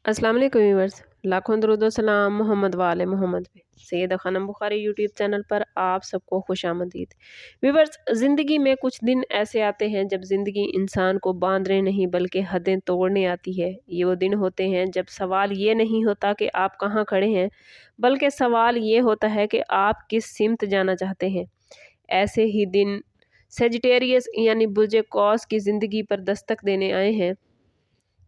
अस्सलाम वालेकुम व्यूअर्स, लाखों दरूद व सलाम मोहम्मद वाले मोहम्मद पे। सैयदा खानम बुखारी यूट्यूब चैनल पर आप सबको खुशामदीद। व्यूअर्स, ज़िंदगी में कुछ दिन ऐसे आते हैं जब ज़िंदगी इंसान को बांधने नहीं बल्कि हदें तोड़ने आती है। ये वो दिन होते हैं जब सवाल ये नहीं होता कि आप कहाँ खड़े हैं, बल्कि सवाल ये होता है कि आप किस सिमत जाना चाहते हैं। ऐसे ही दिन सेजिटेरियस यानी बुर्जे कौस की ज़िंदगी पर दस्तक देने आए हैं,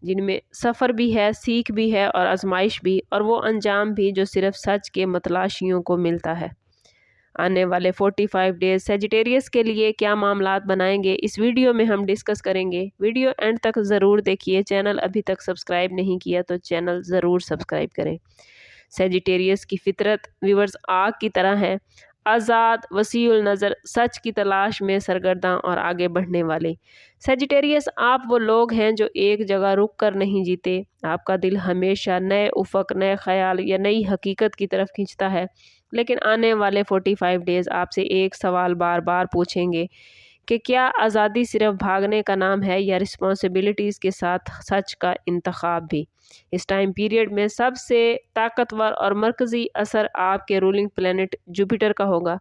जिनमें सफ़र भी है, सीख भी है और आजमाइश भी, और वो अंजाम भी जो सिर्फ सच के मतलाशियों को मिलता है। आने वाले 45 डेज सेजिटेरियस के लिए क्या मामलात बनाएंगे, इस वीडियो में हम डिस्कस करेंगे। वीडियो एंड तक ज़रूर देखिए। चैनल अभी तक सब्सक्राइब नहीं किया तो चैनल ज़रूर सब्सक्राइब करें। सेजिटेरियस की फितरत व्यूअर्स आग की तरह है, आज़ाद, वसीउल नज़र, सच की तलाश में सरगर्दा और आगे बढ़ने वाले। सेजिटेरियस आप वो लोग हैं जो एक जगह रुक कर नहीं जीते। आपका दिल हमेशा नए उफ़क़, नए ख़याल या नई हकीकत की तरफ खींचता है। लेकिन आने वाले 45 डेज़ आपसे एक सवाल बार बार पूछेंगे कि क्या आज़ादी सिर्फ भागने का नाम है या रिस्पॉन्सिबिलिटीज़ के साथ सच का इंतखाब भी। इस टाइम पीरियड में सबसे ताकतवर और मरकज़ी असर आपके रूलिंग प्लैनेट जुपिटर का होगा।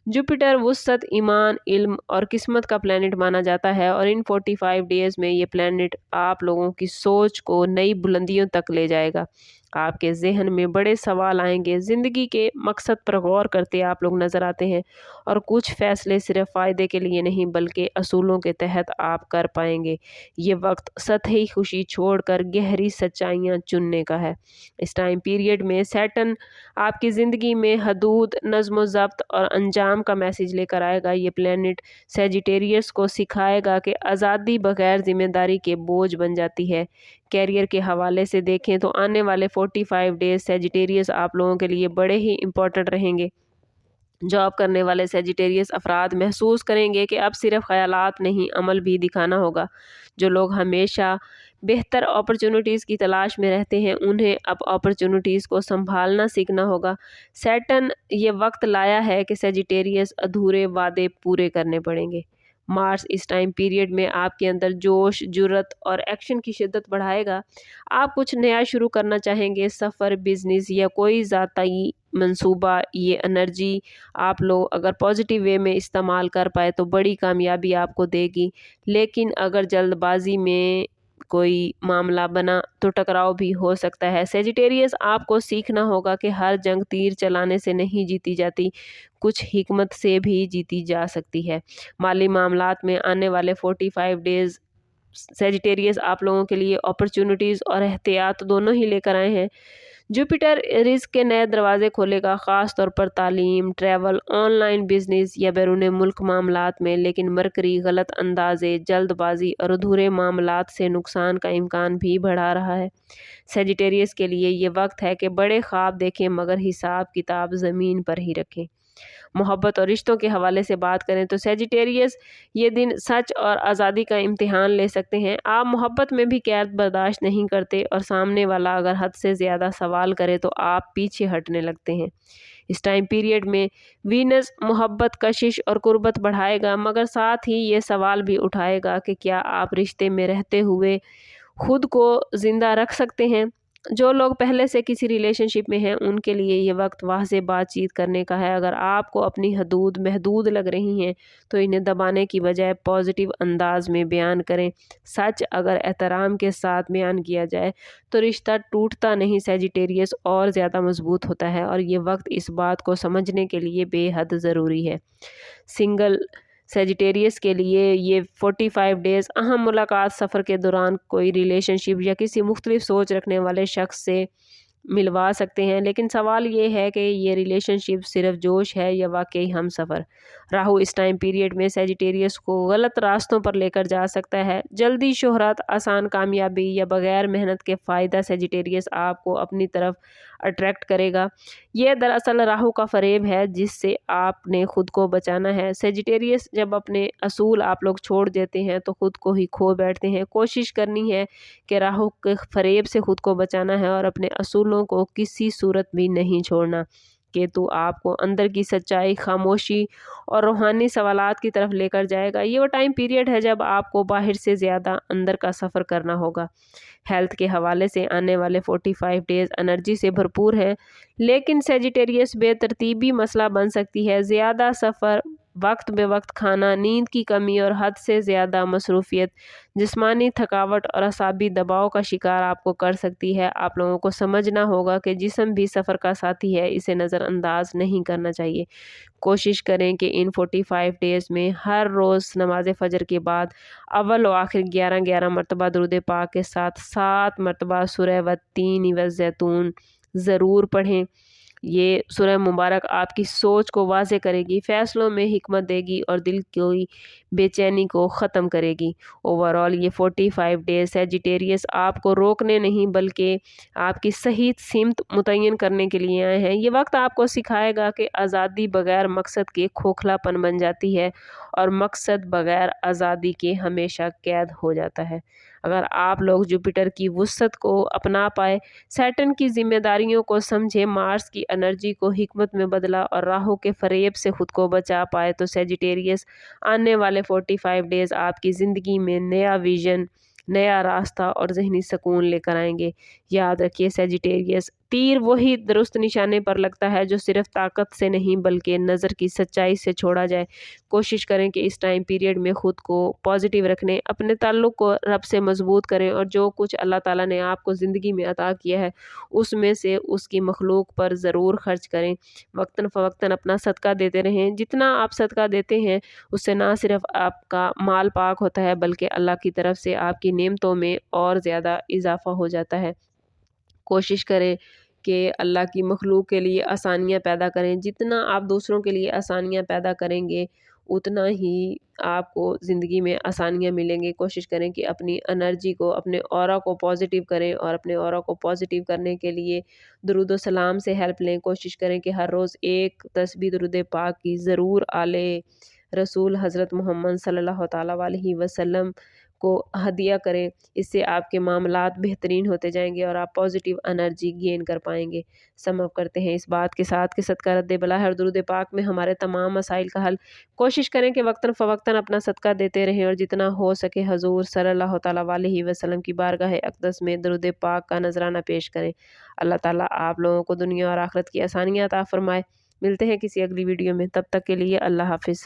जुपिटर वुसअत, ईमान, इल्म और किस्मत का प्लैनेट माना जाता है, और इन 45 डेज़ में ये प्लैनेट आप लोगों की सोच को नई बुलंदियों तक ले जाएगा। आपके जहन में बड़े सवाल आएंगे, ज़िंदगी के मकसद पर गौर करते आप लोग नज़र आते हैं, और कुछ फ़ैसले सिर्फ फ़ायदे के लिए नहीं बल्कि असूलों के तहत आप कर पाएंगे। ये वक्त सतही खुशी छोड़कर गहरी सच्चाइयाँ चुनने का है। इस टाइम पीरियड में सैटर्न आपकी ज़िंदगी में हदूद, नज़्म ज़ब्त और अंजाम का मैसेज लेकर आएगा। ये प्लैनेट सेजिटेरियस को सिखाएगा कि आज़ादी बगैर ज़िम्मेदारी के बोझ बन जाती है। कैरियर के हवाले से देखें तो आने वाले 45 डेज़ सेजिटेरियस आप लोगों के लिए बड़े ही इम्पोर्टेंट रहेंगे। जॉब करने वाले सेजिटेरियस अफराद महसूस करेंगे कि अब सिर्फ ख़यालात नहीं, अमल भी दिखाना होगा। जो लोग हमेशा बेहतर अपॉर्चुनिटीज़ की तलाश में रहते हैं, उन्हें अब अपॉर्चुनिटीज़ को संभालना सीखना होगा। सैटर्न ये वक्त लाया है कि सेजिटेरियस अधूरे वादे पूरे करने पड़ेंगे। मार्स इस टाइम पीरियड में आपके अंदर जोश, जुर्रत और एक्शन की शिद्दत बढ़ाएगा। आप कुछ नया शुरू करना चाहेंगे, सफ़र, बिजनेस या कोई ज़ाती मंसूबा। ये एनर्जी आप लोग अगर पॉजिटिव वे में इस्तेमाल कर पाए तो बड़ी कामयाबी आपको देगी। लेकिन अगर जल्दबाजी में कोई मामला बना तो टकराव भी हो सकता है। सेजिटेरियस आपको सीखना होगा कि हर जंग तीर चलाने से नहीं जीती जाती, कुछ हिकमत से भी जीती जा सकती है। माली मामलात में आने वाले 45 डेज़ सेजिटेरियस आप लोगों के लिए अपॉर्चुनिटीज़ और एहतियात दोनों ही लेकर आए हैं। जुपिटर रिस्क के नए दरवाजे खोलेगा, ख़ास तौर पर तालीम, ट्रैवल, ऑनलाइन बिजनेस या बैरून मुल्क मामलात में। लेकिन मरकरी गलत अंदाजे, जल्दबाजी और अधूरे मामलात से नुकसान का इम्कान भी बढ़ा रहा है। सेजिटेरियस के लिए ये वक्त है कि बड़े ख्वाब देखें मगर हिसाब किताब ज़मीन पर ही रखें। मोहब्बत और रिश्तों के हवाले से बात करें तो सेजिटेरियस ये दिन सच और आज़ादी का इम्तिहान ले सकते हैं। आप मोहब्बत में भी कैद बर्दाश्त नहीं करते, और सामने वाला अगर हद से ज़्यादा सवाल करे तो आप पीछे हटने लगते हैं। इस टाइम पीरियड में वीनस मोहब्बत, कशिश और कुर्बत बढ़ाएगा, मगर साथ ही ये सवाल भी उठाएगा कि क्या आप रिश्ते में रहते हुए खुद को ज़िंदा रख सकते हैं। जो लोग पहले से किसी रिलेशनशिप में हैं, उनके लिए ये वक्त वाज़ेह बातचीत करने का है। अगर आपको अपनी हदूद महदूद लग रही हैं तो इन्हें दबाने की बजाय पॉजिटिव अंदाज में बयान करें। सच अगर एहतराम के साथ बयान किया जाए तो रिश्ता टूटता नहीं, सेजिटेरियस और ज़्यादा मजबूत होता है, और ये वक्त इस बात को समझने के लिए बेहद ज़रूरी है। सिंगल सेजिटेरियस के लिए ये 45 डेज़ अहम मुलाकात, सफ़र के दौरान कोई रिलेशनशिप या किसी मुख्तलिफ सोच रखने वाले शख्स से मिलवा सकते हैं। लेकिन सवाल ये है कि ये रिलेशनशिप सिर्फ जोश है या वाकई हम सफ़र। राहु इस टाइम पीरियड में सेजिटेरियस को गलत रास्तों पर लेकर जा सकता है। जल्दी शोहरत, आसान कामयाबी या बगैर मेहनत के फ़ायदा सेजिटेरियस आपको अपनी तरफ अट्रैक्ट करेगा। ये दरअसल राहु का फ़रेब है जिससे आपने खुद को बचाना है। सेजिटेरियस जब अपने असूल आप लोग छोड़ देते हैं तो खुद को ही खो बैठते हैं। कोशिश करनी है कि राहु के फ़रेब से खुद को बचाना है और अपने असूलों को किसी सूरत भी नहीं छोड़ना। کیتو آپ کو اندر کی سچائی، خاموشی اور روحانی سوالات کی طرف لے کر جائے گا۔ یہ وہ ٹائم پیریڈ ہے جب آپ کو باہر سے زیادہ اندر کا سفر کرنا ہوگا۔ ہیلتھ کے حوالے سے آنے والے 45 ڈیز انرجی سے بھرپور ہیں، لیکن سیجیٹیریس بے ترتیبی مسئلہ بن سکتی ہے۔ زیادہ سفر، وقت بے وقت کھانا، نیند کی کمی اور حد سے زیادہ مصروفیت جسمانی تھکاوٹ اور اعصابی دباؤ کا شکار آپ کو کر سکتی ہے۔ آپ لوگوں کو سمجھنا ہوگا کہ جسم بھی سفر کا ساتھی ہے، اسے نظر انداز نہیں کرنا چاہیے۔ کوشش کریں کہ ان 45 ڈیز میں ہر روز نماز فجر کے بعد اول و آخر 11 مرتبہ درود پاک کے ساتھ 7 مرتبہ سورہ والتین والزیتون ضرور پڑھیں۔ یہ سورہ مبارک آپ کی سوچ کو واضح کرے گی، فیصلوں میں حکمت دے گی اور دل کی بے چینی کو ختم کرے گی۔ اوورآل یہ 45 ڈیز سیجیٹیریس آپ کو روکنے نہیں بلکہ آپ کی صحیح سمت متعین کرنے کے لیے آئے ہیں۔ یہ وقت آپ کو سکھائے گا کہ آزادی بغیر مقصد کے کھوکھلا پن بن جاتی ہے اور مقصد بغیر آزادی کے ہمیشہ قید ہو جاتا ہے۔ اگر آپ لوگ جوپیٹر کی وسعت کو اپنا پائے، سیٹرن کی ذمہ داریوں کو سمجھے، مارس کی انرجی کو حکمت میں بدلا اور راہو کے فریب سے خود کو بچا پائے تو سیجیٹیریس آنے والے 45 ڈیز آپ کی زندگی میں نیا ویژن، نیا راستہ اور ذہنی سکون لے کر آئیں گے۔ یاد رکھیے سیجیٹیریس، تیر وہی درست نشانے پر لگتا ہے جو صرف طاقت سے نہیں بلکہ نظر کی سچائی سے چھوڑا جائے۔ کوشش کریں کہ اس ٹائم پیریڈ میں خود کو پازیٹیو رکھنے، اپنے تعلق کو رب سے مضبوط کریں اور جو کچھ اللہ تعالیٰ نے آپ کو زندگی میں عطا کیا ہے اس میں سے اس کی مخلوق پر ضرور خرچ کریں۔ وقتاً فوقتاً اپنا صدقہ دیتے رہیں۔ جتنا آپ صدقہ دیتے ہیں اس سے نہ صرف آپ کا مال پاک ہوتا ہے بلکہ اللہ کی طرف سے آپ کی نعمتوں میں اور زیادہ اضافہ ہو جاتا ہے۔ کوشش کریں کہ اللہ کی مخلوق کے لیے آسانیاں پیدا کریں۔ جتنا آپ دوسروں کے لیے آسانیاں پیدا کریں گے اتنا ہی آپ کو زندگی میں آسانیاں ملیں گے۔ کوشش کریں کہ اپنی انرجی کو، اپنے اورا کو پازیٹیو کریں اور اپنے اورا کو پازیٹیو کرنے کے لیے درود و سلام سے ہیلپ لیں۔ کوشش کریں کہ ہر روز ایک تسبیح درود پاک کی ضرور آل رسول حضرت محمد صلی اللہ تعالیٰ علیہ وسلم کو ہدیہ کریں۔ اس سے آپ کے معاملات بہترین ہوتے جائیں گے اور آپ پازیٹیو انرجی گین کر پائیں گے۔ سم اپ کرتے ہیں اس بات کے ساتھ کہ صدقہ رد بلا ہے اور درود پاک میں ہمارے تمام مسائل کا حل۔ کوشش کریں کہ وقتاً فوقتاً اپنا صدقہ دیتے رہیں اور جتنا ہو سکے حضور صلی اللہ تعالیٰ علیہ وسلم کی بارگاہ اقدس میں درود پاک کا نذرانہ پیش کریں۔ اللہ تعالیٰ آپ لوگوں کو دنیا اور آخرت کی آسانیاں عطا فرمائے۔ ملتے ہیں کسی اگلی ویڈیو میں، تب تک کے لیے اللہ حافظ۔